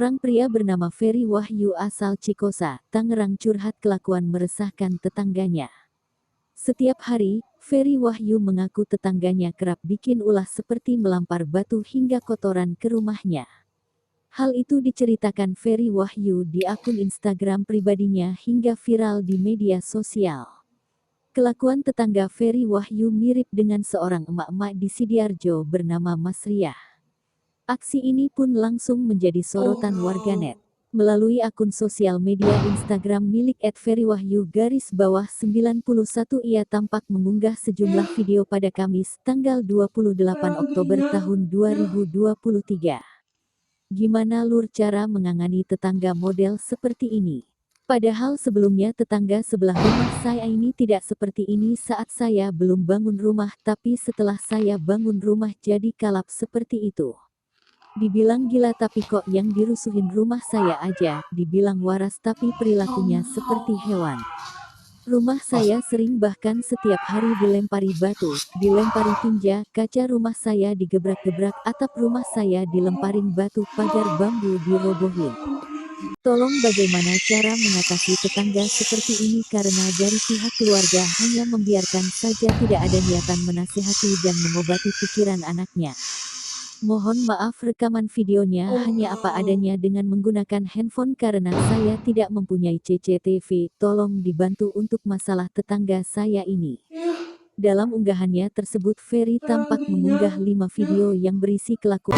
Seorang pria bernama Ferry Wahyu asal Cikosa, Tangerang curhat kelakuan meresahkan tetangganya. Setiap hari, Ferry Wahyu mengaku tetangganya kerap bikin ulah seperti melampar batu hingga kotoran ke rumahnya. Hal itu diceritakan Ferry Wahyu di akun Instagram pribadinya hingga viral di media sosial. Kelakuan tetangga Ferry Wahyu mirip dengan seorang emak-emak di Sidoarjo bernama Mas Riah. Aksi ini pun langsung menjadi sorotan warganet. Melalui akun sosial media Instagram milik @ferrywahyu_91 ia tampak mengunggah sejumlah video pada Kamis, tanggal 28 Oktober tahun 2023. Gimana lur cara mengangani tetangga model seperti ini? Padahal sebelumnya tetangga sebelah rumah saya ini tidak seperti ini saat saya belum bangun rumah, tapi setelah saya bangun rumah jadi kalap seperti itu. Dibilang gila tapi kok yang dirusuhin rumah saya aja, dibilang waras tapi perilakunya seperti hewan. Rumah saya sering bahkan setiap hari dilempari batu, dilempari tinja, kaca rumah saya digebrak-gebrak, atap rumah saya dilemparin batu, pagar bambu dirobohin. Tolong bagaimana cara mengatasi tetangga seperti ini karena dari pihak keluarga hanya membiarkan saja, tidak ada niatan menasihati dan mengobati pikiran anaknya. Mohon maaf, rekaman videonya hanya apa adanya dengan menggunakan handphone karena saya tidak mempunyai CCTV. Tolong dibantu untuk masalah tetangga saya ini. Dalam unggahannya tersebut Ferry tampak mengunggah 5 video yang berisi kelakuan